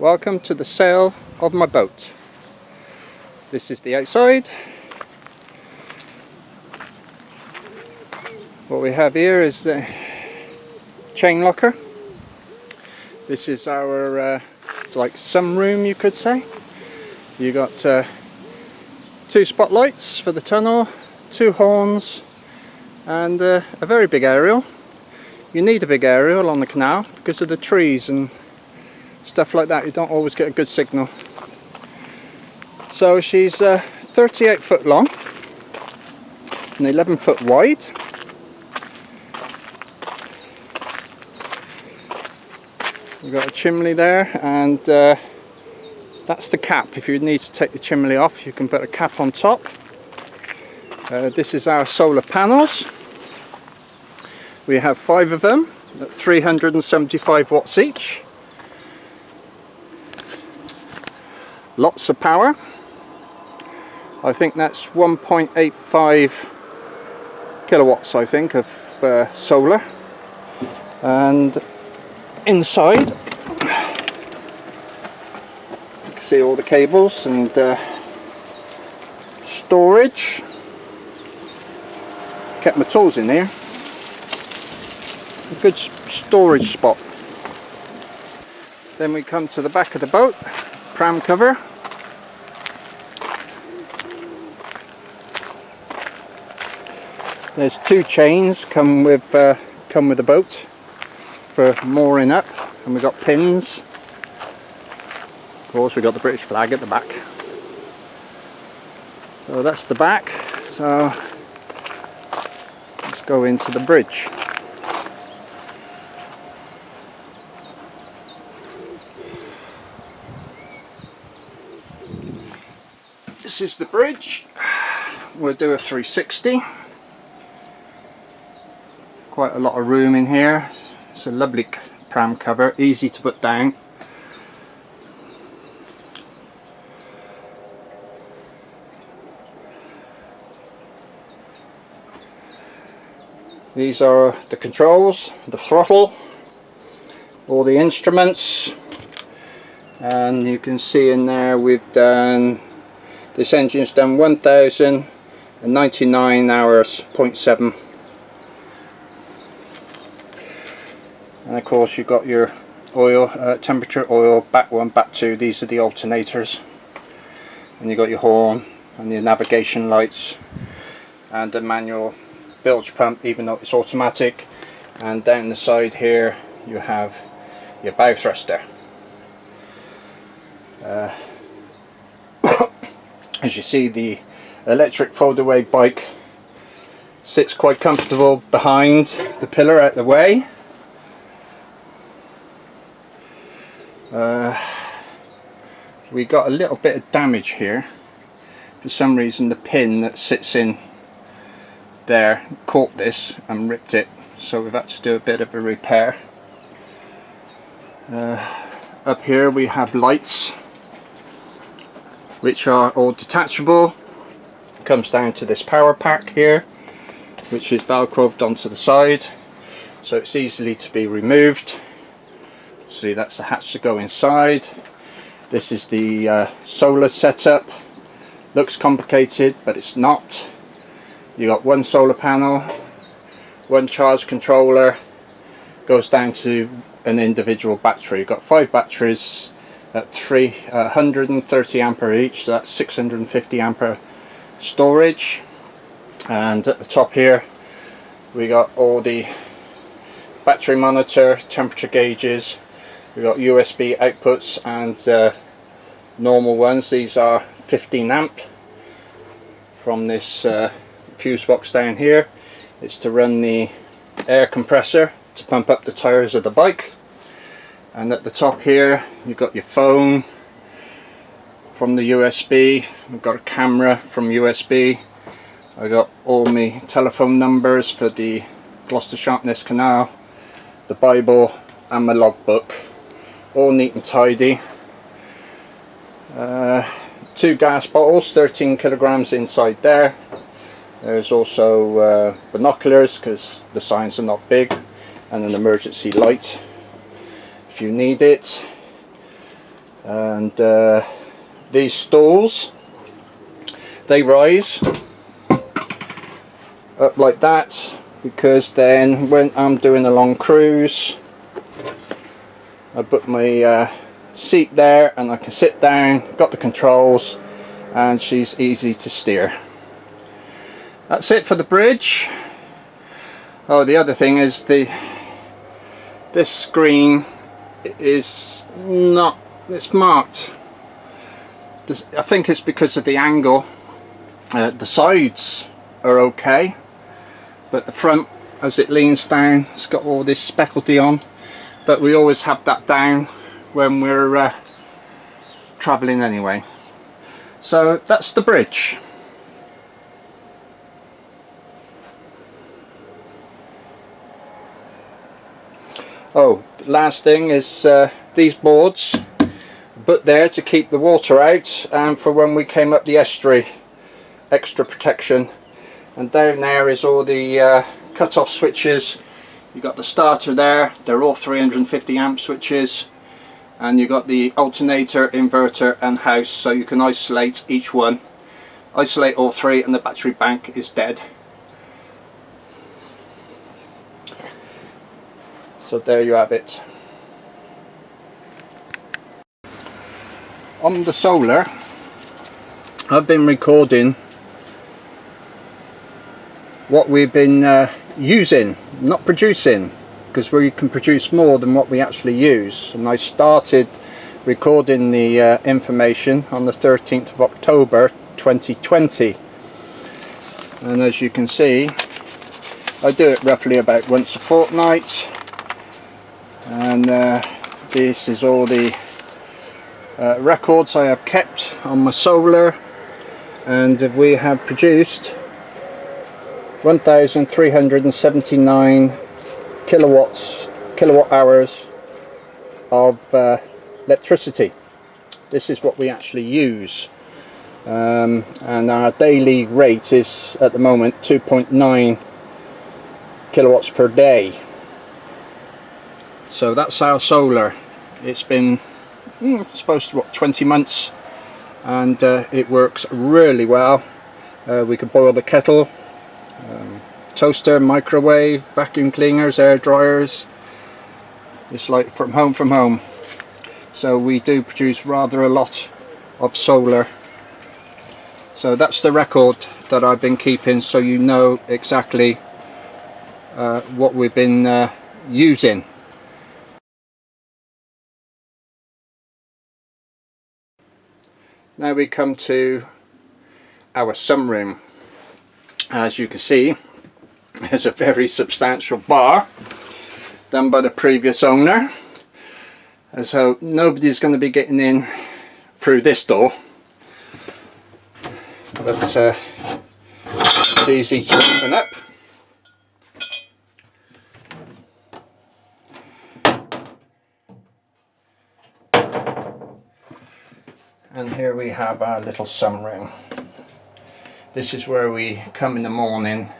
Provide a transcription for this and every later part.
Welcome to the sale of my boat. This is the outside. What we have here is the chain locker. This is our it's like sunroom, you could say. You got 2 spotlights for the tunnel, 2 horns, and a very big aerial. You need a big aerial on the canal because of the trees and stuff like that. You don't always get a good signal. So she's 38 foot long and 11 foot wide. We've got a chimney there, and that's the cap. If you need to take the chimney off, you can put a cap on top. This is our solar panels. We have 5 of them at 375 watts each. Lots of power. I think that's 1.85 kilowatts, I think, of solar. And inside you can see all the cables and storage. Kept my tools in here. A good storage spot. Then we come to the back of the boat, pram cover. There's 2 chains come with the boat for mooring up, and we've got pins. Of course, we've got the British flag at the back. So that's the back. So let's go into the bridge. This is the bridge. We'll do a 360. Quite a lot of room in here. It's a lovely pram cover, easy to put down. These are the controls, the throttle, all the instruments, and you can see in there we've done, this engine's done 1099 hours, 0.7. And of course you've got your oil, temperature, oil, back 1, back 2, these are the alternators. And you've got your horn and your navigation lights and a manual bilge pump, even though it's automatic. And down the side here you have your bow thruster. As you see, the electric fold-away bike sits quite comfortable behind the pillar out the way. We got a little bit of damage here. For some reason the pin that sits in there caught this and ripped it, so we've had to do a bit of a repair. Up here we have lights which are all detachable. It comes down to this power pack here, which is velcroed onto the side, so it's easily to be removed. See, that's the hatch to go inside. This is the solar setup. Looks complicated, but it's not. You got 1 solar panel, 1 charge controller, goes down to an individual battery. You've got 5 batteries at 130 ampere each, so that's 650 ampere storage. And at the top here we got all the battery monitor, temperature gauges. We've got USB outputs and normal ones. These are 15 amp from this fuse box down here. It's to run the air compressor to pump up the tires of the bike. And at the top here you've got your phone from the USB. We've got a camera from USB. I got all my telephone numbers for the Gloucester Sharpness Canal, the Bible and my logbook. All neat and tidy. 2 gas bottles, 13 kilograms inside there. There's also binoculars because the signs are not big, and an emergency light if you need it. And these stalls, they rise up like that, because then when I'm doing a long cruise, I put my seat there and I can sit down, got the controls, and she's easy to steer. That's it for the bridge. Oh, the other thing is this screen is not, it's marked. I think it's because of the angle. The sides are okay, but the front, as it leans down, it's got all this speckledy on. But we always have that down when we're traveling anyway. So that's the bridge. Oh, the last thing is these boards, but there to keep the water out, and for when we came up the estuary, extra protection. And down there is all the cut-off switches. You got the starter there, they're all 350 amp switches, and you got the alternator, inverter and house, so you can isolate each one, isolate all three, and the battery bank is dead. So there you have it. On the solar, I've been recording what we've been using, not producing, because we can produce more than what we actually use. And I started recording the information on the 13th of October 2020, and as you can see, I do it roughly about once a fortnight. And this is all the records I have kept on my solar, and we have produced 1,379 kilowatt hours of electricity. This is what we actually use, and our daily rate is at the moment 2.9 kilowatts per day. So that's our solar. It's been supposed to, what, 20 months, and it works really well. We could boil the kettle, toaster, microwave, vacuum cleaners, air dryers. It's like from home. So we do produce rather a lot of solar. So that's the record that I've been keeping, so you know exactly what we've been using. Now we come to our sunroom. As you can see, there's a very substantial bar done by the previous owner, and so nobody's going to be getting in through this door, but it's easy to open up. And here we have our little sunroom. This is where we come in the morning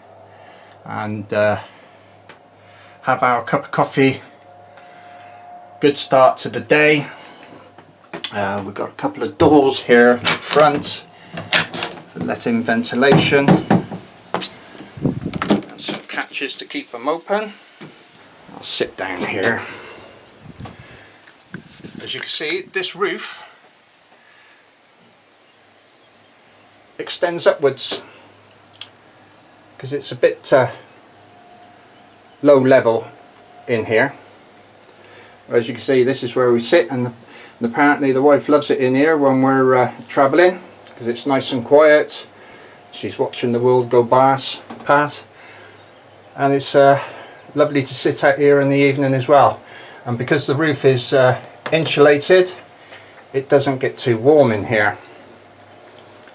and have our cup of coffee. Good start to the day. We've got a couple of doors here in front for letting ventilation, and some catches to keep them open. I'll sit down here. As you can see, this roof extends upwards because it's a bit low level in here. As you can see, this is where we sit, and apparently the wife loves it in here when we're travelling, because it's nice and quiet. She's watching the world go past, and it's lovely to sit out here in the evening as well. And because the roof is insulated, it doesn't get too warm in here,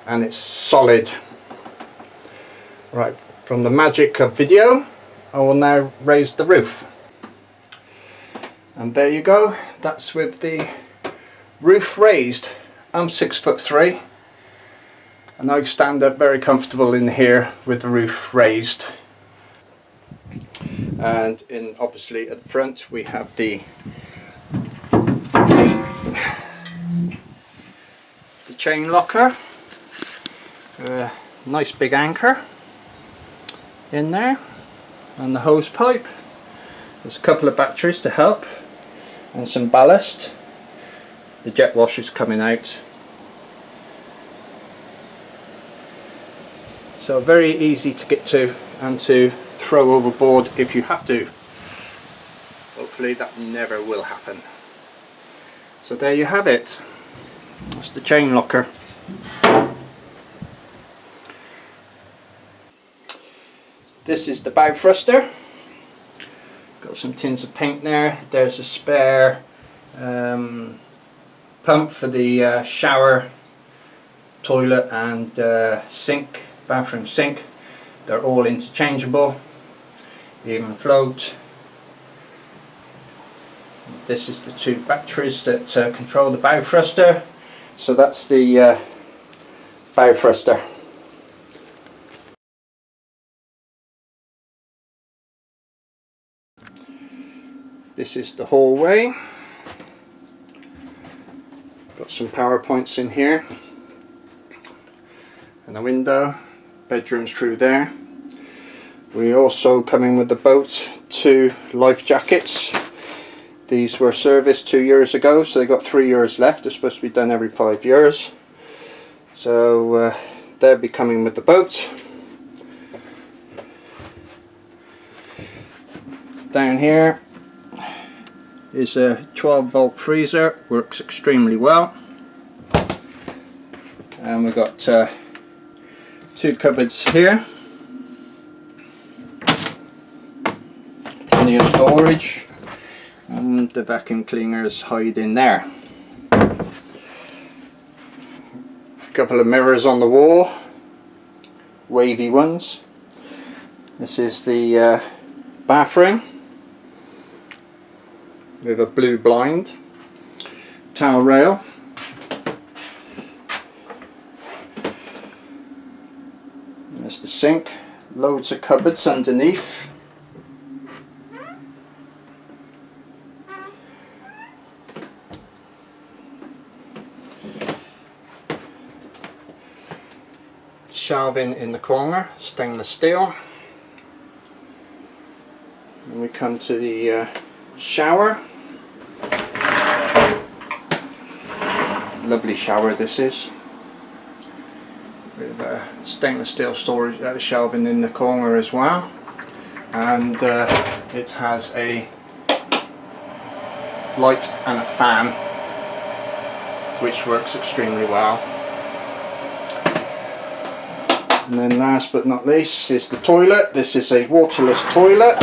and it's solid. Right, from the magic of video, I will now raise the roof. And there you go, that's with the roof raised. I'm 6'3", and I stand up very comfortable in here with the roof raised. And obviously at the front we have the chain locker, nice big anchor in there, and the hose pipe. There's a couple of batteries to help and some ballast. The jet wash is coming out. So very easy to get to and to throw overboard if you have to. Hopefully that never will happen. So there you have it. That's the chain locker. This is the bow thruster. Got some tins of paint there. There's a spare pump for the shower, toilet and sink, bathroom sink. They're all interchangeable, even float. This is the two batteries that control the bow thruster. So that's the bow thruster. This is the hallway. Got some power points in here. And a window. Bedrooms through there. We also coming with the boat 2 life jackets. These were serviced 2 years ago, so they got 3 years left. They're supposed to be done every 5 years. So they'll be coming with the boat. Down here is a 12-volt freezer, works extremely well. And we've got 2 cupboards here. Plenty of storage. And the vacuum cleaners hide in there. A couple of mirrors on the wall, wavy ones. This is the bathroom with a blue blind, towel rail. There's the sink, loads of cupboards underneath. Shelving in the corner, stainless steel. And we come to the shower. Lovely shower this is, with stainless steel storage shelving in the corner as well, and it has a light and a fan which works extremely well. And then last but not least is the toilet. This is a waterless toilet.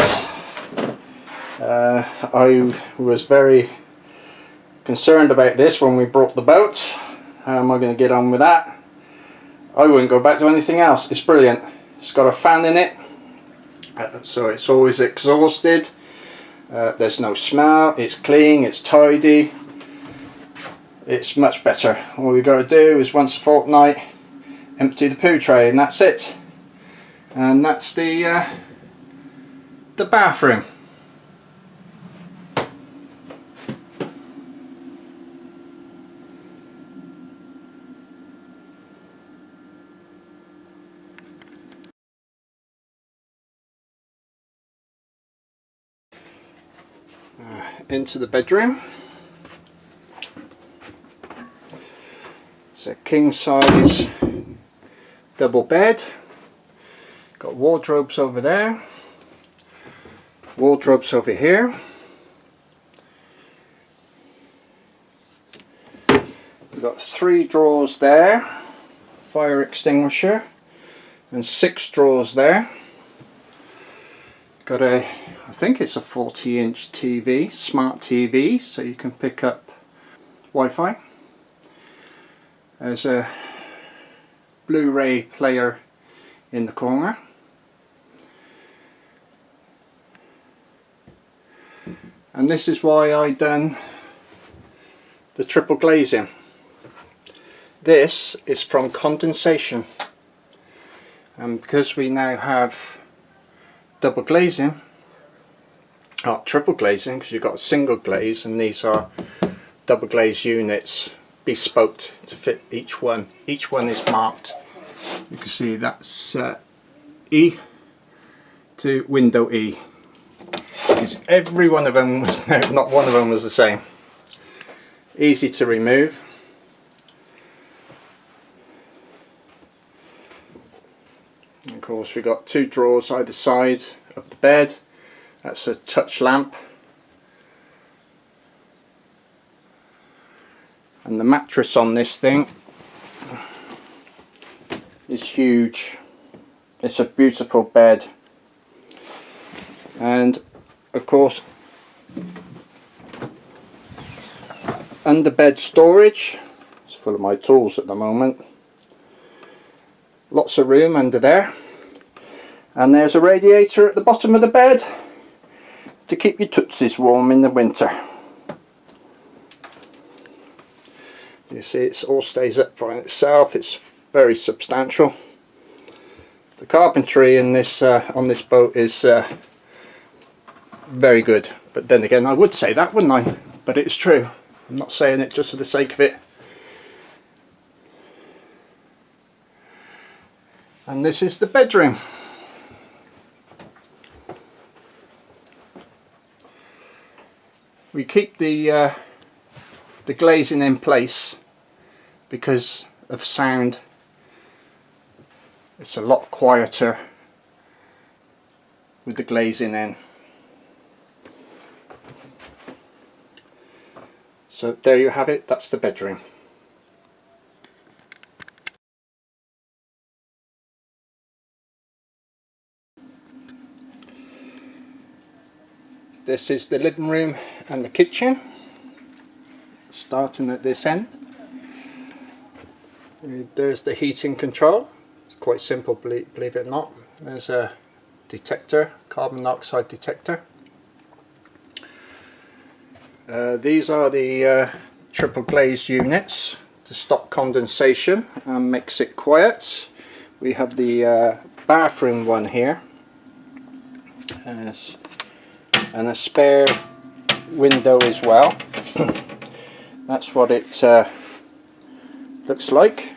I was very concerned about this when we brought the boat. How am I going to get on with that? I wouldn't go back to anything else. It's brilliant. It's got a fan in it, so it's always exhausted. There's no smell. It's clean. It's tidy. It's much better. All we got to do is once a fortnight empty the poo tray, and that's it. And that's the bathroom. Into the bedroom. It's a king size double bed. Got wardrobes over there, wardrobes over here. We've got 3 drawers there, fire extinguisher, and 6 drawers there. Got a, I think it's a 40-inch TV, smart TV, so you can pick up Wi-Fi. There's a Blu-ray player in the corner. And this is why I done the triple glazing. This is from condensation, and because we now have double glazing, triple glazing, because you've got a single glaze and these are double glazed units bespoke to fit each one. Each one is marked. You can see that's E to window E. Because every one of them was, no, not one of them was the same. Easy to remove. And of course we've got 2 drawers either side of the bed. That's a touch lamp. And the mattress on this thing is huge. It's a beautiful bed. And of course, under bed storage. It's full of my tools at the moment. Lots of room under there. And there's a radiator at the bottom of the bed to keep your tootsies warm in the winter. You see, it all stays up by itself. It's very substantial. The carpentry in this on this boat is very good. But then again, I would say that, wouldn't I? But it's true. I'm not saying it just for the sake of it. And this is the bedroom. We keep the glazing in place because of sound. It's a lot quieter with the glazing in. So there you have it, that's the bedroom. This is the living room and the kitchen, starting at this end. There's the heating control. It's quite simple, believe it or not. There's a detector, carbon monoxide detector. These are the triple glazed units to stop condensation and makes it quiet. We have the bathroom one here, and a spare window as well. That's what it looks like.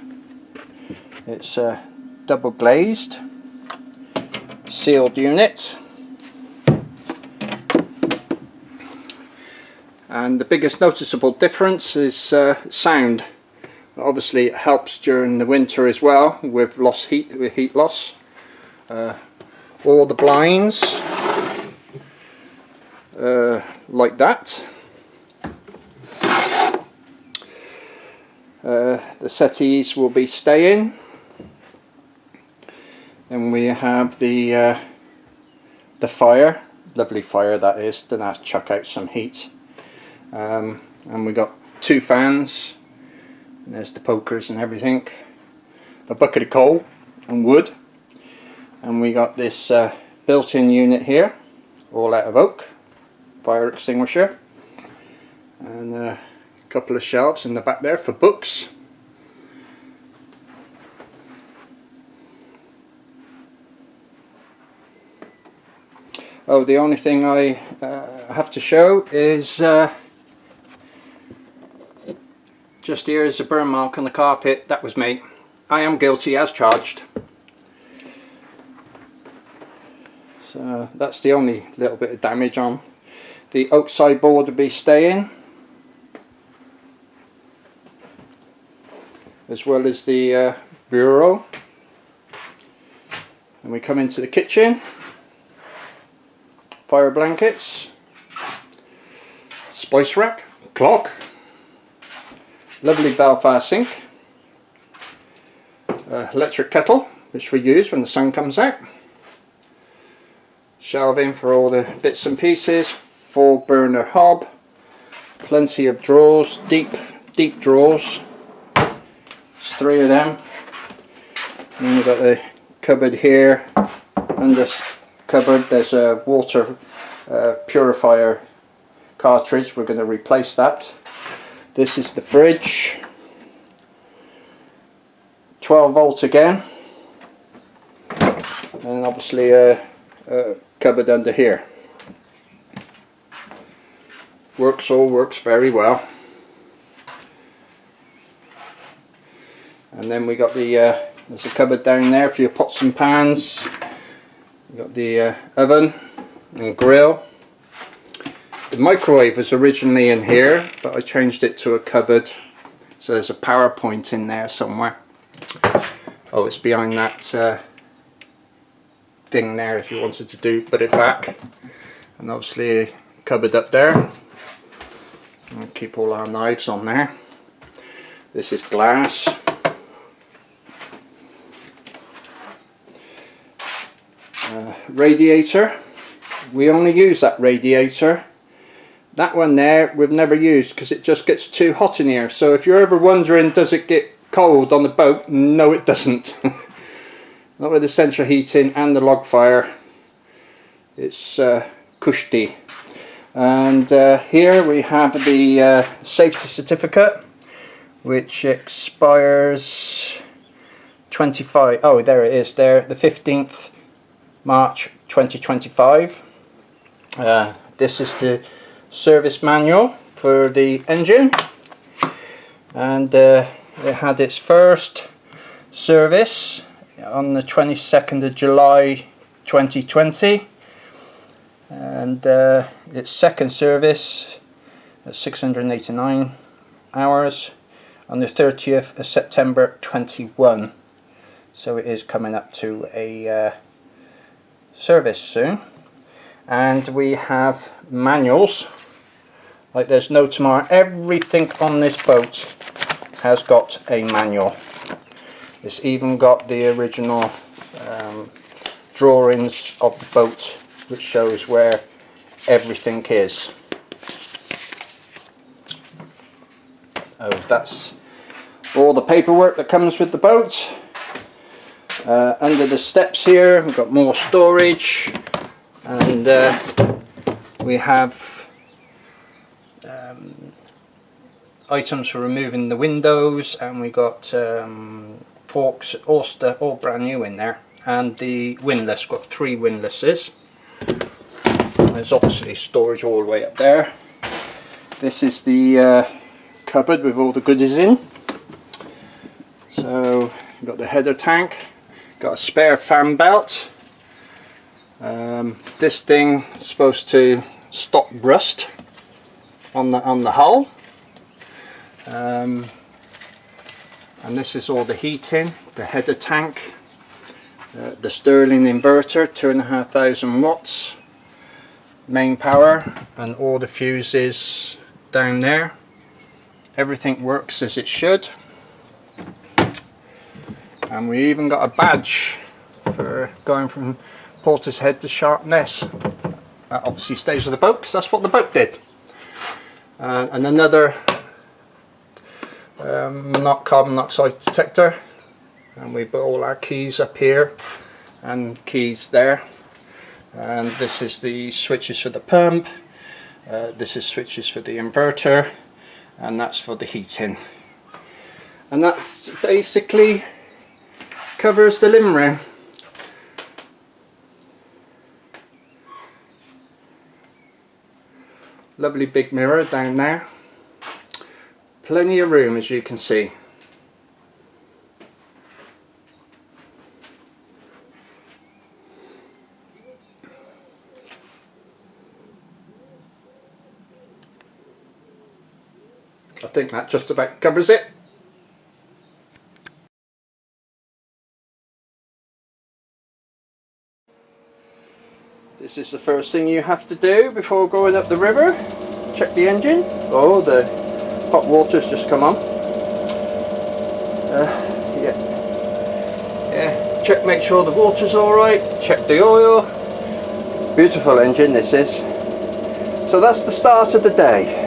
It's double glazed, sealed unit. And the biggest noticeable difference is sound. Obviously it helps during the winter as well with heat loss. All the blinds like that. The settees will be staying. Then we have the fire, lovely fire that is. Don't have to chuck out some heat. And we got 2 fans. And there's the pokers and everything. A bucket of coal and wood. And we got this built-in unit here, all out of oak. Fire extinguisher. And a couple of shelves in the back there for books. Oh, the only thing I have to show is just here is a burn mark on the carpet. That was me. I am guilty as charged. So that's the only little bit of damage on. The oak sideboard will be staying, as well as the bureau. And we come into the kitchen. Fire blankets, spice rack, clock, lovely Belfast sink, electric kettle which we use when the sun comes out, shelving for all the bits and pieces, 4 burner hob, plenty of drawers, deep drawers. There's 3 of them. And we've got the cupboard here. Under cupboard there's a water purifier cartridge. We're going to replace that. This is the fridge, 12 volt again, and obviously a cupboard under here. All works very well. And then we got the there's a cupboard down there for your pots and pans. We got the oven and grill. The microwave was originally in here, but I changed it to a cupboard, so there's a power point in there somewhere. Oh, it's behind that thing there if you wanted to put it back. And obviously a cupboard up there. I'll keep all our knives on there. This is glass. Radiator. We only use that radiator. That one there we've never used because it just gets too hot in here. So if you're ever wondering, does it get cold on the boat? No, it doesn't. Not with the central heating and the log fire. It's cushy. And here we have the safety certificate, which expires 25. Oh, there it is. There, the 15th March 2025. This is the service manual for the engine, and it had its first service on the 22nd of July 2020, and its second service at 689 hours on the 30th of September 21. So it is coming up to a service soon. And we have manuals like there's no tomorrow. Everything on this boat has got a manual. It's even got the original drawings of the boat, which shows where everything is. Oh, that's all the paperwork that comes with the boat. Under the steps here we've got more storage, and we have items for removing the windows, and we got forks, all brand new in there, and the windlass. Got 3 windlasses. There's obviously storage all the way up there. This is the cupboard with all the goodies in. So we've got the header tank, got a spare fan belt. This thing is supposed to stop rust on the hull, and this is all the heating, the header tank, the Stirling inverter, 2,500 watts, main power, and all the fuses down there. Everything works as it should, and we even got a badge for going from Porter's Head to Sharpness. That obviously stays with the boat because that's what the boat did. And another carbon monoxide detector, and we put all our keys up here and keys there. And this is the switches for the pump, this is switches for the inverter, and that's for the heating. And that basically covers the living room. Lovely big mirror down there. Plenty of room, as you can see. I think that just about covers it. This is the first thing you have to do before going up the river. Check the engine. Oh, the hot water's just come on. Yeah. Check, make sure the water's alright. Check the oil. Beautiful engine this is. So that's the start of the day.